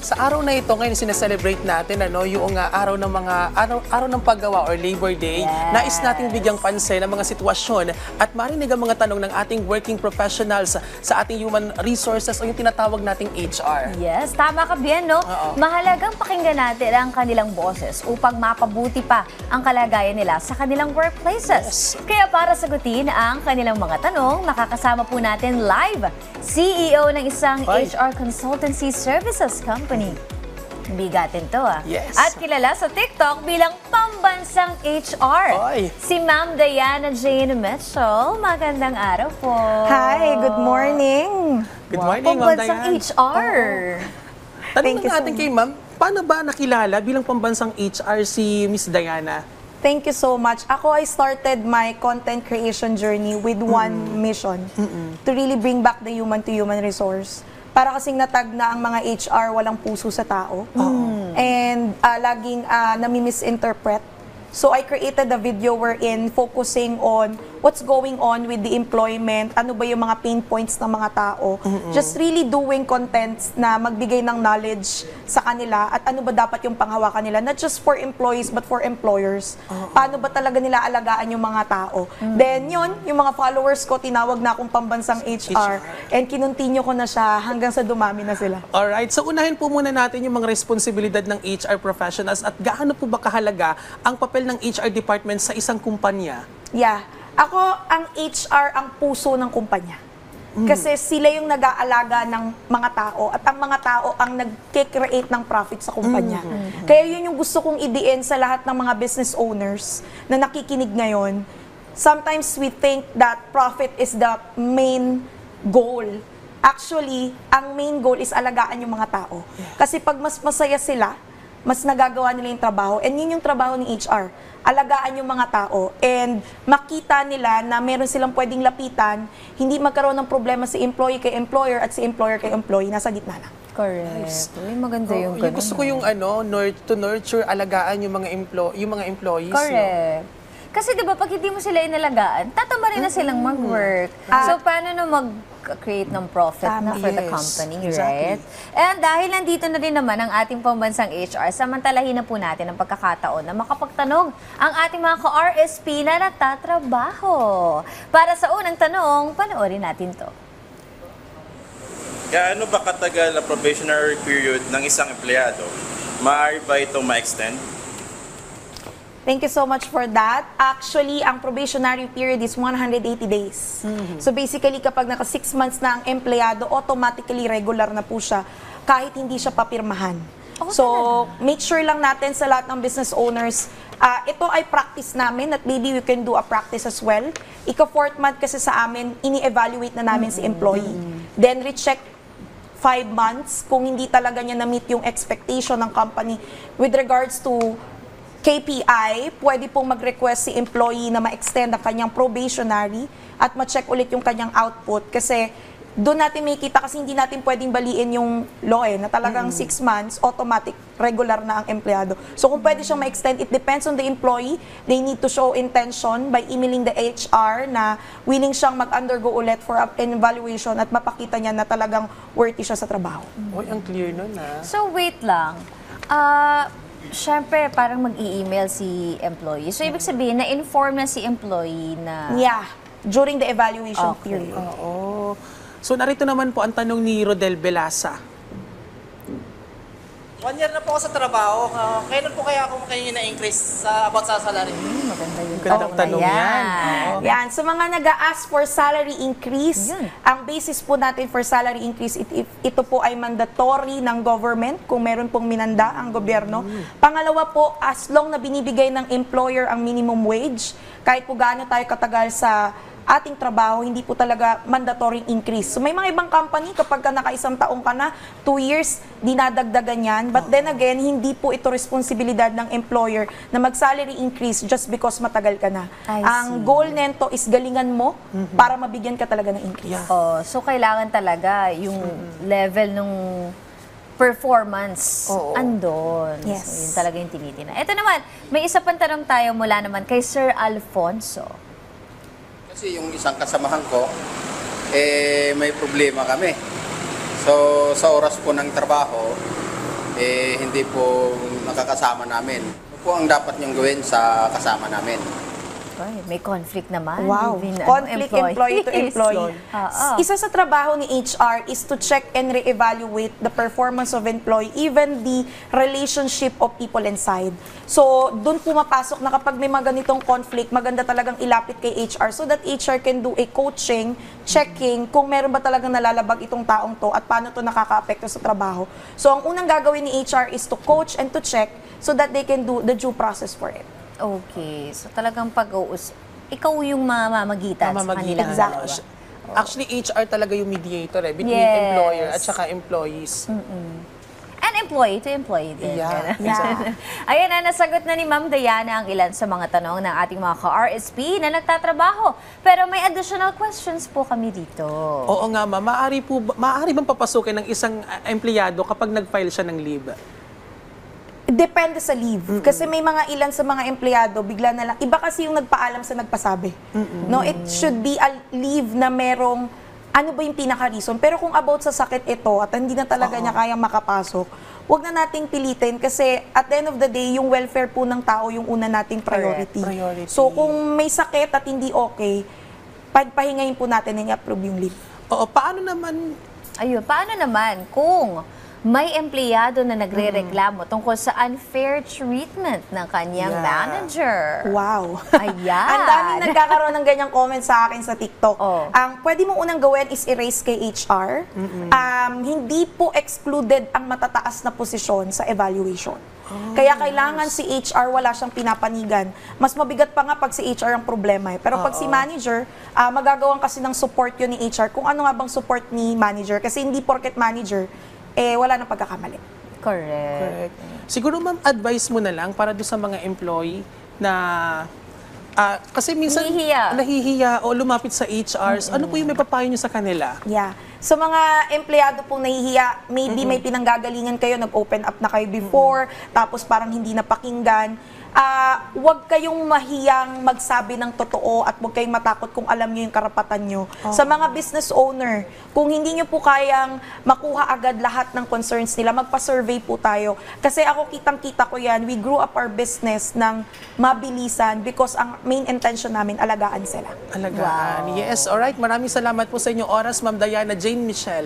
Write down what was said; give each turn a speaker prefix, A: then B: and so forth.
A: sa araw na ito, ngayon sineselebrate natin yung araw ng araw ng paggawa or Labor Day.
B: Yes.
A: Nais nating bigyang pansin ang mga sitwasyon at marinig ang mga tanong ng ating working professionals sa ating human resources o yung tinatawag nating HR.
B: Yes, tama ka, Bien, no? Mahalagang pakinggan natin ang kanilang boses upang mapabuti pa ang kalagayan nila sa kanilang workplaces.
A: Yes.
B: Kaya para sagutin ang kanilang mga tanong, makakasama po natin live CEO ng isang HR consultancy services company. Bigatin to
A: Yes.
B: At kilala sa TikTok bilang pambansang HR.
A: Oy.
B: Si Ma'am Diana Jane Mitchell. Magandang araw po.
C: Hi, good morning.
A: Good morning, Ma'am
B: Pambansang
A: Diane.
B: HR.
A: Tanong
C: Thank you so
A: natin kay Ma'am, paano ba nakilala bilang pambansang HR si Miss Diana?
C: Thank you so much. Ako, I started my content creation journey with one mission, to really bring back the human-to-human resource. Para kasing natag na ang mga HR walang puso sa tao. And laging nami-misinterpret. So I created a video wherein focusing on what's going on with the employment, ano ba yung mga pain points ng mga tao. Just really doing contents na magbigay ng knowledge sa kanila at ano ba dapat yung panghawakan nila, not just for employees but for employers. Paano ba talaga nila alagaan yung mga tao. Then yun, yung mga followers ko, tinawag na akong pambansang HR and kinontinue ko na siya hanggang sa dumami na sila.
A: Alright, so unahin po muna natin yung mga responsibilidad ng HR professionals at gaano po ba kahalaga ang papel ng HR department sa isang kumpanya?
C: Yeah. Ako, ang HR ang puso ng kumpanya. Kasi sila yung nag-aalaga ng mga tao at ang mga tao ang nag-create ng profit sa kumpanya. Kaya yun yung gusto kong idiin sa lahat ng mga business owners na nakikinig ngayon. Sometimes we think that profit is the main goal. Actually, ang main goal is alagaan yung mga tao. Kasi pag mas masaya sila, mas nagagawa nila yung trabaho. And yun yung trabaho ng HR. Alagaan yung mga tao. And makita nila na meron silang pwedeng lapitan, hindi magkaroon ng problema si employee kay employer at si employer kay employee. Nasa gitna lang.
B: Correct. Uy, maganda yung
A: Yung
B: ganun.
A: gusto ko yung to nurture, alagaan yung mga employees.
B: Correct. Kasi 'di ba pag hindi mo sila inalagaan, tatama rin na silang mag-work. So paano na mag-create ng profit na for the
A: Yes,
B: company,
A: exactly.
B: right? And dahil nandito na rin naman ang ating pambansang HR, samantalahin na po natin ang pagkakataon na makapagtanong ang ating mga ka-RSP na nagtatrabaho. Para sa unang tanong, panoorin natin to.
D: Gaano ba katagal ang probationary period ng isang empleyado? Maaari ba itong ma-extend?
C: Thank you so much for that. Actually, ang probationary period is 180 days. So basically, kapag naka 6 months na ang empleyado, automatically regular na po siya kahit hindi siya papirmahan. So make sure lang natin sa lahat ng business owners, ito ay practice namin at maybe we can do a practice as well. Ika 4th month kasi sa amin, ini-evaluate na namin si employee. Then recheck 5 months kung hindi talaga niya na-meet yung expectation ng company with regards to KPI, pwede pong mag-request si employee na ma-extend ang kanyang probationary at ma-check ulit yung kanyang output kasi doon natin makikita kasi hindi natin pwedeng baliin yung law na talagang 6 months, automatic, regular na ang empleyado. So kung pwede siyang ma-extend, it depends on the employee. They need to show intention by emailing the HR na willing siyang mag-undergo ulit for an evaluation at mapakita niya na talagang worthy siya sa trabaho.
A: Uy, ang clear nun
B: So wait lang. Siyempre, parang mag-i-email si employee. So, ibig sabihin, na-inform na si employee na...
C: Yeah, during the evaluation period.
A: Oo. So narito naman po ang tanong ni Rodel Belasa.
E: 1 year na po ako sa trabaho. Kailan po kaya ako makahingi na increase about sa salary?
B: Maganda yung
A: Gandang tanong yan.
C: Yan, sa mga nag-a-ask for salary increase, ang basis po natin for salary increase, ito po ay mandatory ng government kung meron pong minanda ang gobyerno. Pangalawa po, as long na binibigay ng employer ang minimum wage, kahit po gaano tayo katagal sa ating trabaho, hindi po talaga mandatory increase. So may mga ibang company, kapag ka naka-1 taong ka na, 2 years, dinadagdagan yan. But then again, hindi po ito responsibilidad ng employer na mag-salary increase just because matagal ka na. Ang goal nento is galingan mo para mabigyan ka talaga ng increase.
B: Oh, so kailangan talaga yung level nung performance andon.
C: Yes.
B: So yun talaga yung tinitina. Ito naman, may isa pang tanong tayo mula naman kay Sir Alfonso.
F: Kasi yung isang kasamahan ko, may problema kami. So, sa oras po ng trabaho, hindi po nakakasama namin. Ano po ang dapat niyong gawin sa kasama namin?
B: Ay, may conflict naman.
C: Wow.
B: Between,
C: Conflict employee to employee.
B: Oo.
C: Isa sa trabaho ni HR is to check and re-evaluate the performance of employee, even the relationship of people inside. So, doon pumapasok na kapag may mga ganitong conflict, maganda talagang ilapit kay HR so that HR can do a coaching, checking kung meron ba talagang nalalabag itong taong to at paano to nakaka-apekto sa trabaho. So, ang unang gagawin ni HR is to coach and to check so that they can do the due process for it.
B: Okay. So talagang ikaw yung mamamagitan sa kanilang
C: Exactly.
B: dalawa.
A: Actually, HR talaga yung mediator between
B: Yes.
A: employer at saka employees.
B: And employee to employee din.
A: Yeah.
B: Ganun. Ayan na, nasagot na ni Ma'am Diana ang ilan sa mga tanong ng ating mga ka-RSP na nagtatrabaho. Pero may additional questions po kami dito.
A: Oo nga, ma'am. Maaari bang papasukin ng isang empleyado kapag nag-file siya ng leave?
C: Depende sa leave. Kasi may mga ilan sa mga empleyado, bigla na lang. Iba kasi yung nagpaalam sa nagpasabi. No, it should be a leave na merong ano ba yung pinaka-reason. Pero kung about sa sakit ito at hindi na talaga niya kayang makapasok, wag na nating pilitin kasi at the end of the day, yung welfare po ng tao yung una nating priority.
A: Priority.
C: So kung may sakit at hindi okay, pahingayin po natin na i-approve yung leave.
A: Oo, paano naman
B: Ayun, paano naman kung may empleyado na nagre-reklamo tungkol sa unfair treatment ng kanyang
A: Yeah.
B: manager?
C: Wow.
B: Ayan.
C: Ang daming nagkakaroon ng ganyang comment sa akin sa TikTok.
B: Oh.
C: Ang pwede mo unang gawin is erase kay HR. Hindi po excluded ang matataas na posisyon sa evaluation. Kaya kailangan si HR wala siyang pinapanigan. Mas mabigat pa nga pag si HR ang problema. Pero pag si manager, magagawan kasi ng support yun ni HR. Kung ano nga bang support ni manager. Kasi hindi porket manager, wala nang pagkakamali.
B: Correct.
A: Correct. Siguro ma'am, advice mo na lang para doon sa mga employee na kasi minsan nahihiya o lumapit sa HRs. Ano po yung may papayo niyo sa kanila?
C: Yeah. Sa mga empleyado pong nahihiya, maybe may pinanggagalingan kayo, nag-open up na kayo before, tapos parang hindi napakinggan. Huwag kayong mahiyang magsabi ng totoo at huwag kayong matakot kung alam nyo yung karapatan nyo. Sa mga business owner, kung hindi nyo po kayang makuha agad lahat ng concerns nila, magpa-survey po tayo. Kasi ako kitang-kita ko yan, we grew up our business ng mabilisan because ang main intention namin, alagaan sila.
A: Alagaan. Yes, alright. Maraming salamat po sa inyong oras, Ma'am Diana Jane Michelle.